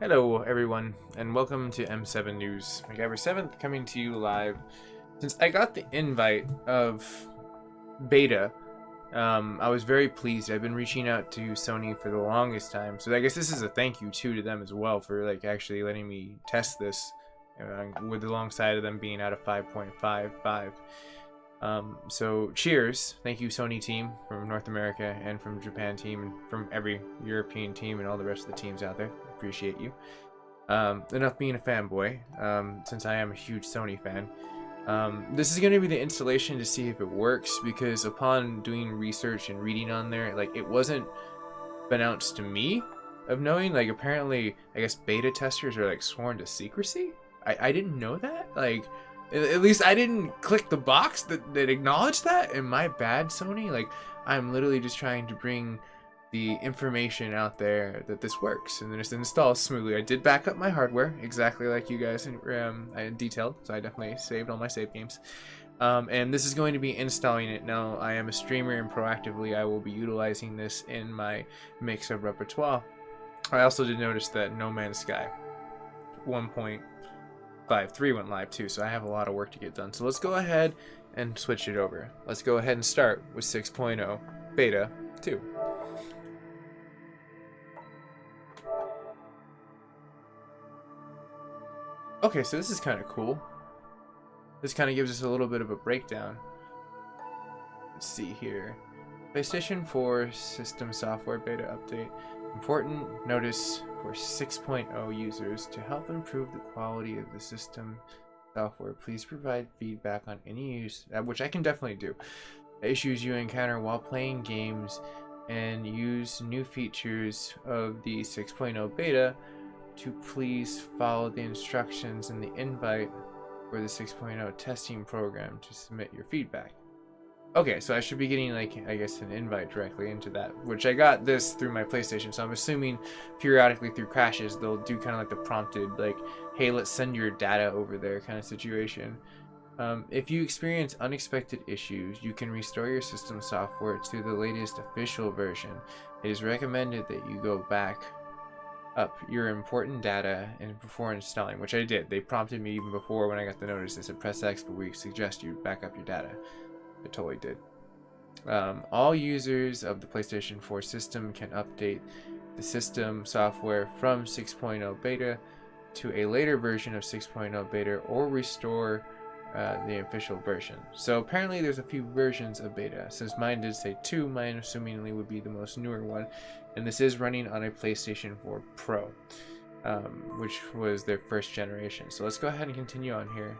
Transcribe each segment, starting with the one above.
Hello, everyone, and welcome to M7 News. MacGyver 7th coming to you live. Since I got the invite of beta, I was very pleased. I've been reaching out to Sony for the longest time, so I guess this is a thank you too to them as well for actually letting me test this with alongside of them being out of 5.55. So cheers, thank you Sony team from North America and from Japan team and from every European team and all the rest of the teams out there. Appreciate you. Enough being a fanboy, since I am a huge Sony fan. This is going to be the installation to see if it works, because upon doing research and reading on there, it wasn't announced to me of knowing, apparently, I guess beta testers are sworn to secrecy. I didn't know that. At least I didn't click the box that acknowledged that, and my bad, Sony. I'm literally just trying to bring the information out there that this works and then it installs smoothly. I did back up my hardware exactly like you guys I detailed, so I definitely saved all my save games. And this is going to be installing it. Now, I am a streamer and proactively I will be utilizing this in my mix of repertoire. I also did notice that No Man's Sky 1.53 went live too, so I have a lot of work to get done. So let's go ahead and switch it over. Let's go ahead and start with 6.0 Beta 2. Okay, so this is kind of cool. This kind of gives us a little bit of a breakdown. Let's see here. PlayStation 4 system software beta update. Important notice for 6.0 users. To help improve the quality of the system software, please provide feedback on any use, which I can definitely do, issues you encounter while playing games, and use new features of the 6.0 beta to please follow the instructions in the invite for the 6.0 testing program to submit your feedback. Okay, so I should be getting I guess an invite directly into that, which I got this through my PlayStation, so I'm assuming periodically through crashes they'll do kind of the prompted hey, let's send your data over there kind of situation. If you experience unexpected issues, you can restore your system software to the latest official version. It is recommended that you go back up your important data and before installing, which I did. They prompted me even before when I got the notice. They said press X, but we suggest you back up your data. I totally did. All users of the PlayStation 4 system can update the system software from 6.0 beta to a later version of 6.0 beta or restore the official version. So apparently there's a few versions of beta. Since mine did say 2, mine assumingly would be the most newer one, and this is running on a PlayStation 4 Pro, which was their first generation. So let's go ahead and continue on here.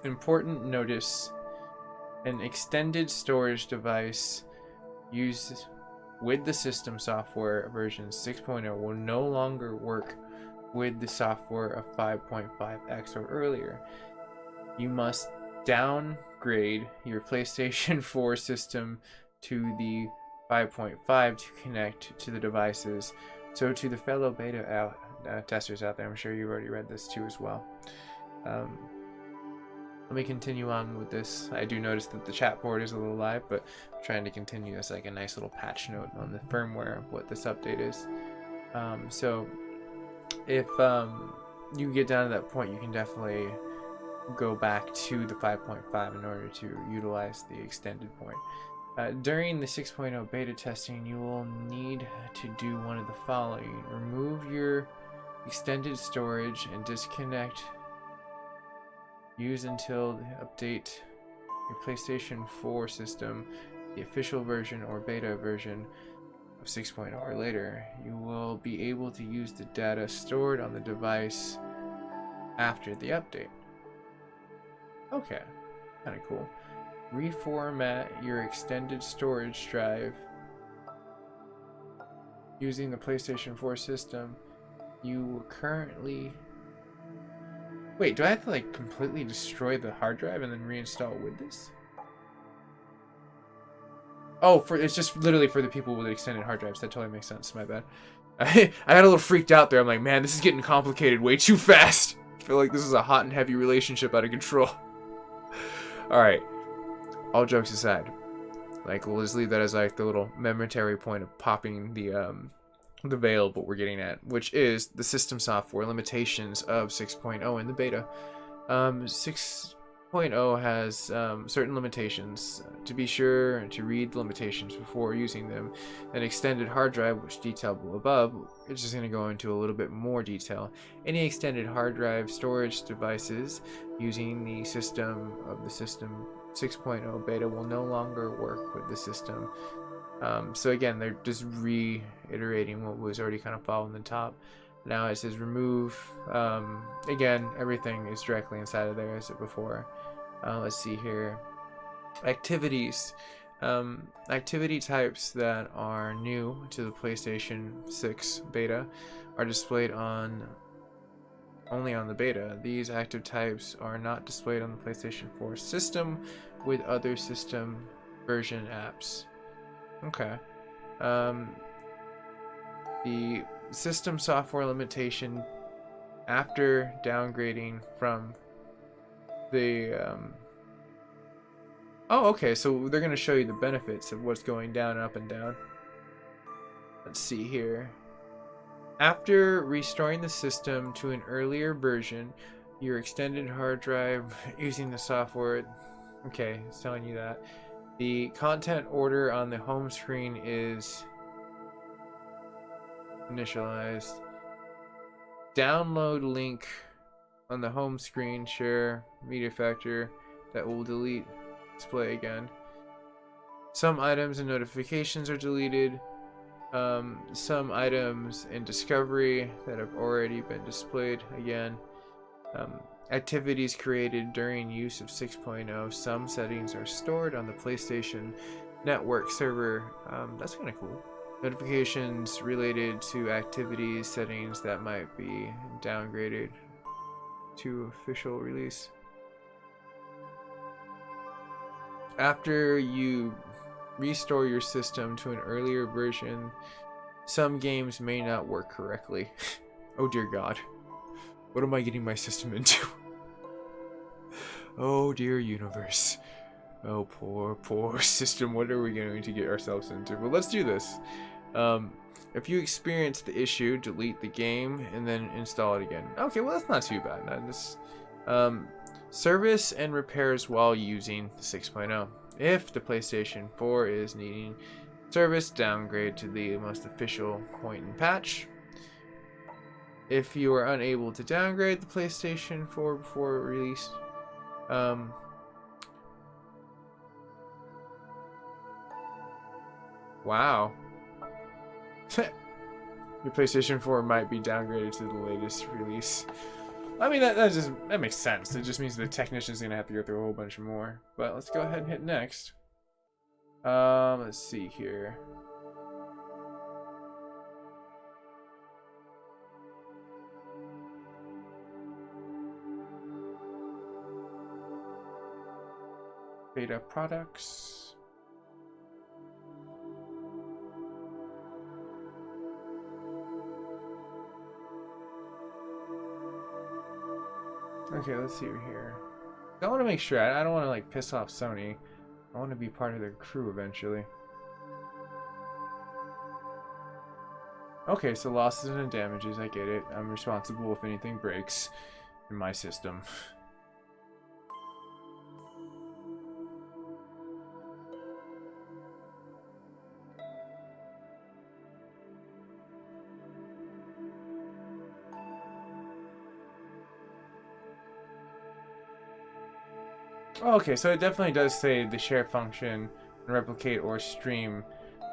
Important notice: an extended storage device used with the system software version 6.0 will no longer work with the software of 5.5x or earlier. You must downgrade your PlayStation 4 system to the 5.5 to connect to the devices. So to the fellow beta testers out there, I'm sure you've already read this too as well. Let me continue on with this. I do notice that the chat board is a little live, but I'm trying to continue as a nice little patch note on the firmware of what this update is. So if you get down to that point, you can definitely go back to the 5.5 in order to utilize the extended point. During the 6.0 beta testing, you will need to do one of the following: remove your extended storage and disconnect. Use until update your PlayStation 4 system, the official version or beta version of 6.0 or later. You will be able to use the data stored on the device after the update. Okay, kind of cool. Reformat your extended storage drive using the PlayStation 4 system. You will currently... Wait, do I have to completely destroy the hard drive and then reinstall it with this? Oh, it's just literally for the people with extended hard drives. That totally makes sense. My bad. I got a little freaked out there. I'm like, man, this is getting complicated way too fast. I feel like this is a hot and heavy relationship out of control. Alright. All jokes aside. We'll just leave that as the little momentary point of popping the the veil of what we're getting at, which is the system software limitations of 6.0 in the beta. 6.0 has certain limitations. To be sure to read the limitations before using them. An extended hard drive, which detailed above, it's just going to go into a little bit more detail. Any extended hard drive storage devices using the system 6.0 beta will no longer work with the system. So again, they're just reiterating what was already kind of following the top. Now it says remove. Again, everything is directly inside of there as it before. Let's see here. Activities. Activity types that are new to the PlayStation 6 beta are displayed only on the beta. These active types are not displayed on the PlayStation 4 system with other system version apps. Okay. The system software limitation after downgrading from the oh, okay, so they're going to show you the benefits of what's going down, up and down. Let's see here. After restoring the system to an earlier version, your extended hard drive using the software, okay, it's telling you that. The content order on the home screen is initialized. Download link on the home screen, share media factor that will delete display again. Some items and notifications are deleted. Some items in discovery that have already been displayed again. Activities created during use of 6.0. Some settings are stored on the PlayStation Network server. That's kind of cool. Notifications related to activities settings that might be downgraded to official release. After you restore your system to an earlier version, some games may not work correctly. Oh dear God. What am I getting my system into? Oh dear universe. Oh poor system. What are we going to get ourselves into? Well, let's do this. If you experience the issue, delete the game and then install it again. Okay, well that's not too bad. Service and repairs while using the 6.0. If the PlayStation 4 is needing service, downgrade to the most official point and patch. If you are unable to downgrade the PlayStation 4 before release, wow. Your PlayStation 4 might be downgraded to the latest release. I mean, that makes sense. It just means the technician's gonna have to go through a whole bunch more. But let's go ahead and hit next. Let's see here. Beta products. Okay, let's see here. I want to make sure. I don't want to like piss off Sony. I want to be part of their crew eventually. Okay, so losses and damages. I get it. I'm responsible if anything breaks in my system. Okay, so it definitely does say the share function, replicate or stream.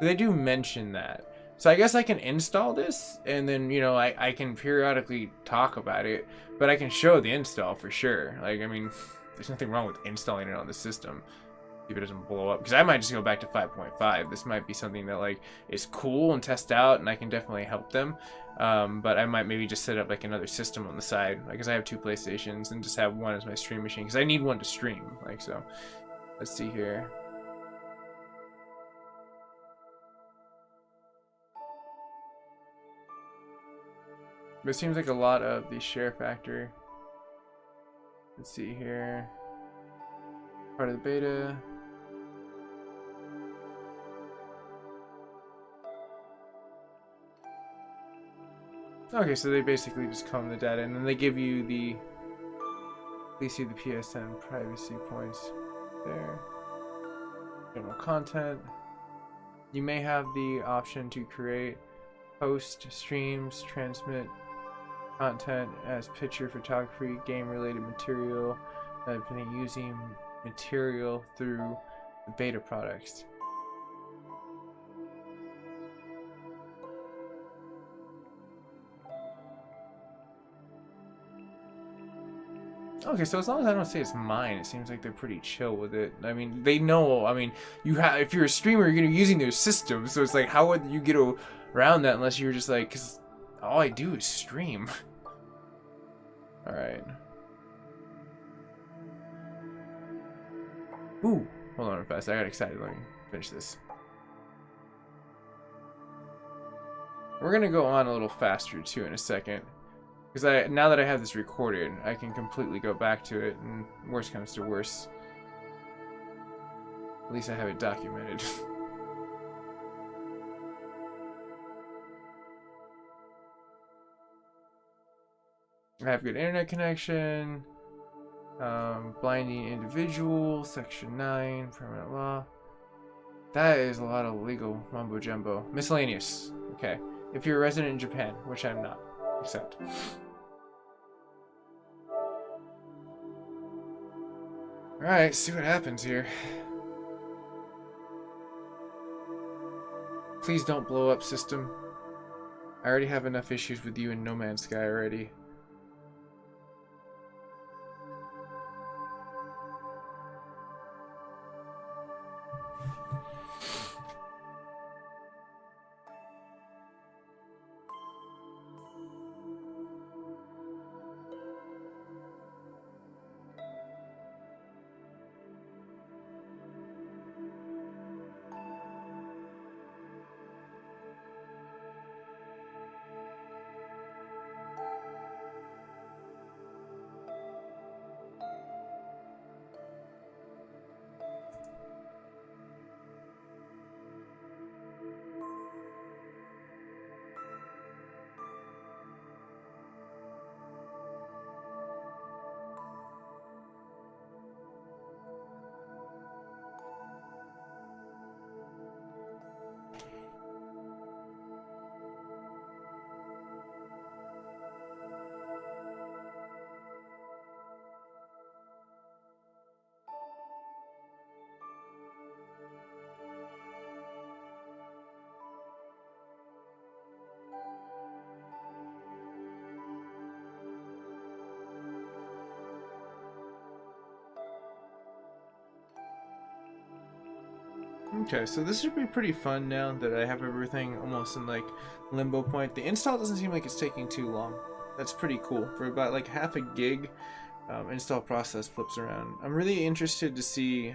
They do mention that. So I guess I can install this, and then, you know, I can periodically talk about it, but I can show the install for sure. Like, I mean, there's nothing wrong with installing it on the system if it doesn't blow up. Because I might just go back to 5.5. This might be something that, like, is cool and test out, and I can definitely help them. But I might maybe just set up, like, another system on the side. Like, because I have 2 PlayStations, and just have one as my stream machine. Because I need one to stream. Like, so, let's see here. But it seems like a lot of the share factor. Let's see here. Part of the beta. Okay, so they basically just comb the data, and then they give you the, they see the PSN privacy points there. General content. You may have the option to create, host streams, transmit content as picture, photography, game-related material, using material through the beta products. Okay, so as long as I don't say it's mine, it seems like they're pretty chill with it. I mean, they know. I mean, you have if you're a streamer, you're gonna be using their system. So it's like, how would you get around that unless you're just like, because all I do is stream. All right. Ooh, hold on fast. I got excited. Let me finish this. We're gonna go on a little faster too in a second. Because now that I have this recorded, I can completely go back to it, and worst comes to worst, at least I have it documented. I have good internet connection. Blinding individual, section 9, permanent law. That is a lot of legal mumbo jumbo. Miscellaneous. Okay. If you're a resident in Japan, which I'm not, accept. Alright, see what happens here. Please don't blow up, system. I already have enough issues with you in No Man's Sky already. Okay, so this should be pretty fun now that I have everything almost in like limbo point. The install doesn't seem like it's taking too long. That's pretty cool. For about like half a gig, install process flips around. I'm really interested to see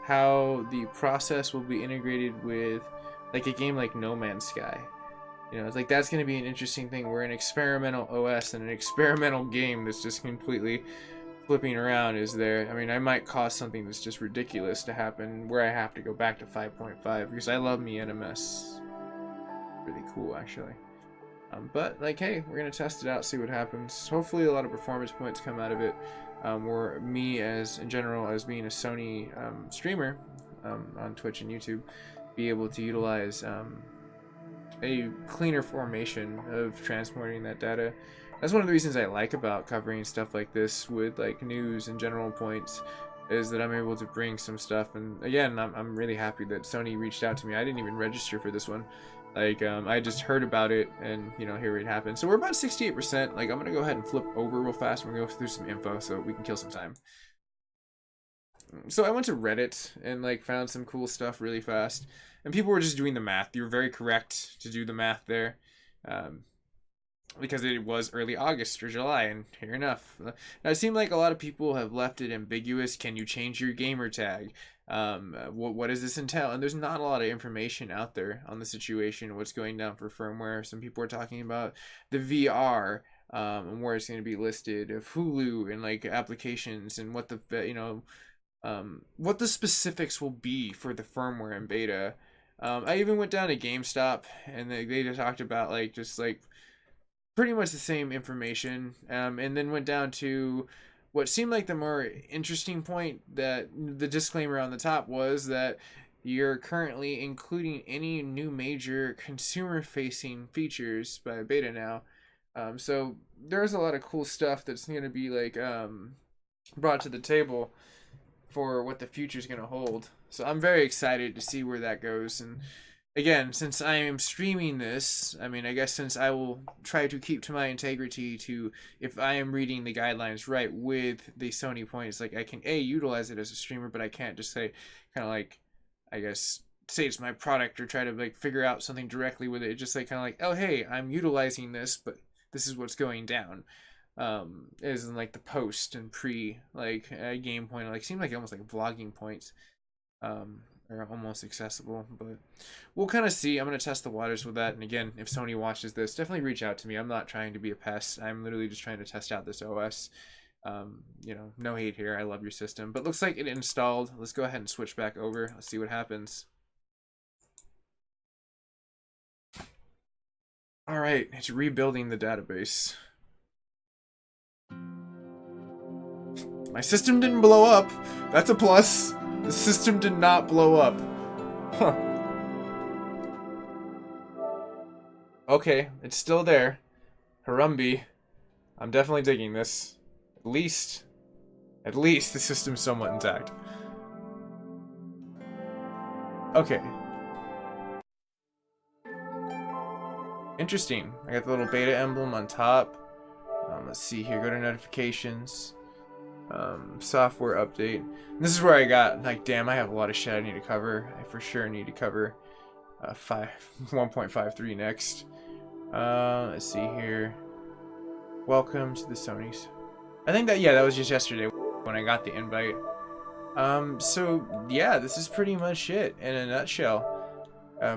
how the process will be integrated with like a game like No Man's Sky. You know, it's like that's going to be an interesting thing. We're an experimental OS and an experimental game that's just completely flipping around is there. I mean, I might cause something that's just ridiculous to happen where I have to go back to 5.5 because I love me NMS. Really cool, actually. But, like, hey, we're going to test it out, see what happens. Hopefully a lot of performance points come out of it. Where me, as in general, as being a Sony streamer on Twitch and YouTube, be able to utilize a cleaner formation of transporting that data. That's one of the reasons I like about covering stuff like this with like news and general points, is that I'm able to bring some stuff. And again, I'm really happy that Sony reached out to me. I didn't even register for this one. Like, I just heard about it, and you know, here it happened. So we're about 68%. Like, I'm gonna go ahead and flip over real fast. We're gonna go through some info so we can kill some time. So I went to Reddit and like found some cool stuff really fast, and people were just doing the math. You were very correct to do the math there. Because it was early August or July, and here enough. Now, it seemed like a lot of people have left it ambiguous. Can you change your gamer tag? What does this entail? And there's not a lot of information out there on the situation, what's going down for firmware. Some people are talking about the VR, and where it's going to be listed, of Hulu and like applications, and what the what the specifics will be for the firmware and beta. I even went down to GameStop, and they just talked about like just like pretty much the same information, and then went down to what seemed like the more interesting point, that the disclaimer on the top was that you're currently including any new major consumer facing features by beta now. So there's a lot of cool stuff that's going to be like brought to the table for what the future is going to hold. So I'm very excited to see where that goes. And again, since I am streaming this, I mean, I guess since I will try to keep to my integrity to, if I am reading the guidelines right with the Sony points, like I can utilize it as a streamer, but I can't just say kind of like, I guess, say it's my product or try to like figure out something directly with it. It's just like kind of like, oh hey, I'm utilizing this, but this is what's going down. Is in like the post and pre like game point, like seemed like almost like vlogging points. Are almost accessible, but we'll kind of see. I'm going to test the waters with that. And again, if Sony watches this, definitely reach out to me. I'm not trying to be a pest. I'm literally just trying to test out this OS. You know, no hate here. I love your system, but looks like it installed. Let's go ahead and switch back over. Let's see what happens. All right, it's rebuilding the database. My system didn't blow up. That's a plus. The system did not blow up. Huh. Okay, it's still there. Harumbi. I'm definitely digging this. At least the system's somewhat intact. Okay. Interesting. I got the little beta emblem on top. Let's see here. Go to notifications. Software update. And this is where I got like, damn, I have a lot of shit I need to cover. I for sure need to cover 1.53 next. Let's see here. Welcome to the Sony's. I think that, yeah, that was just yesterday when I got the invite. So yeah, this is pretty much it in a nutshell.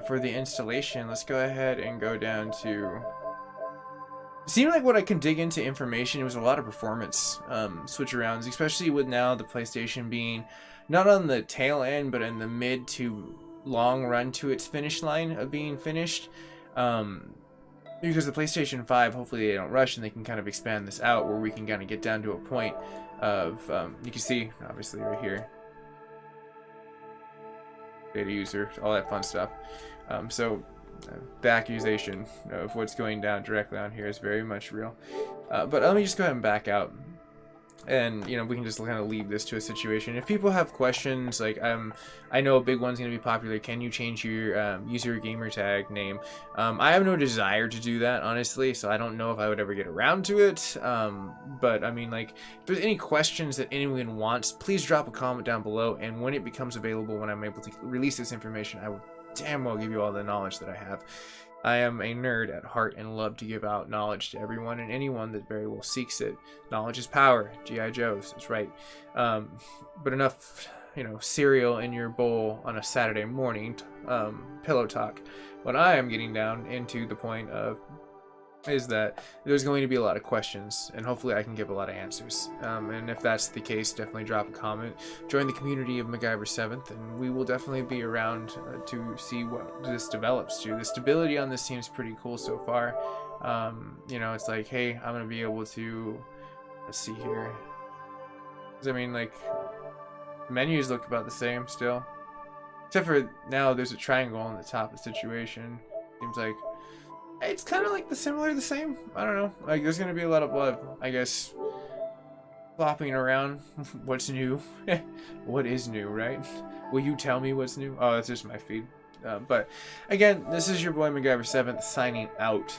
For the installation, let's go ahead and go down to. It seemed like what I can dig into information, it was a lot of performance switch arounds, especially with now the PlayStation being not on the tail end, but in the mid to long run to its finish line of being finished. Because the PlayStation 5, hopefully they don't rush and they can kind of expand this out where we can kind of get down to a point of, you can see, obviously right here, beta user, all that fun stuff. The accusation of what's going down directly on here is very much real. But let me just go ahead and back out. And, you know, we can just kind of leave this to a situation. If people have questions, like, I know a big one's going to be popular. Can you change your user gamer tag name? I have no desire to do that, honestly, so I don't know if I would ever get around to it. But, I mean, like, if there's any questions that anyone wants, please drop a comment down below. And when it becomes available, when I'm able to release this information, I will damn well give you all the knowledge that I have. I am a nerd at heart and love to give out knowledge to everyone and anyone that very well seeks it. Knowledge is power. G.I. Joe's. That's right. But enough, you know, cereal in your bowl on a Saturday morning, pillow talk. What I am getting down into the point of is that there's going to be a lot of questions, and hopefully I can give a lot of answers. And if that's the case, definitely drop a comment. Join the community of MacGyver 7th, and we will definitely be around to see what this develops to. The stability on this seems pretty cool so far. You know, it's like, hey, I'm going to be able to, let's see here. 'Cause I mean, like, menus look about the same still. Except for now there's a triangle on the top of the situation. Seems like it's kind of like the same. I don't know. Like, there's gonna be a lot of blood, I guess, flopping around. What's new? What is new, right? Will you tell me what's new? Oh, that's just my feed. But again, this is your boy MacGyver 7th signing out.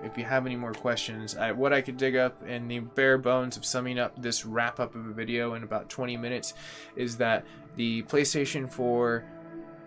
If you have any more questions, what I could dig up in the bare bones of summing up this wrap up of a video in about 20 minutes is that the PlayStation 4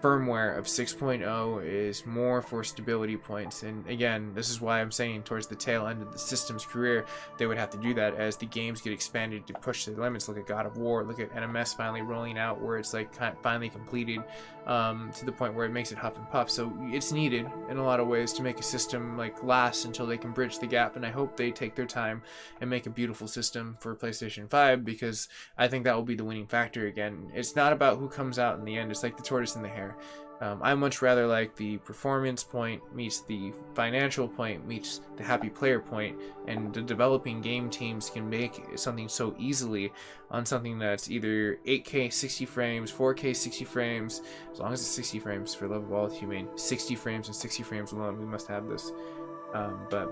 firmware of 6.0 is more for stability points, and again, this is why I'm saying towards the tail end of the system's career they would have to do that as the games get expanded to push the limits. Look at God of War, look at NMS finally rolling out where it's like finally completed to the point where it makes it huff and puff. So it's needed in a lot of ways to make a system like last until they can bridge the gap, and I hope they take their time and make a beautiful system for PlayStation 5, because I think that will be the winning factor again. It's not about who comes out in the end, it's like the tortoise and the hare. I much rather like the performance point meets the financial point meets the happy player point, and the developing game teams can make something so easily on something that's either 8K 60 frames, 4K 60 frames, as long as it's 60 frames, for love of all humane, 60 frames and 60 frames alone, we must have this. But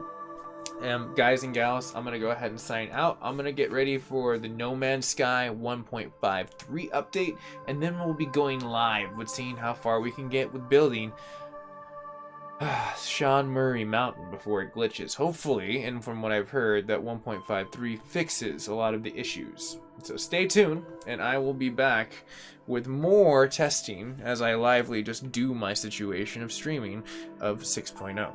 guys and gals, I'm gonna go ahead and sign out. I'm gonna get ready for the No Man's Sky 1.53 update, and then we'll be going live with seeing how far we can get with building Sean Murray Mountain before it glitches. Hopefully, and from what I've heard, that 1.53 fixes a lot of the issues. So stay tuned, and I will be back with more testing as I lively just do my situation of streaming of 6.0.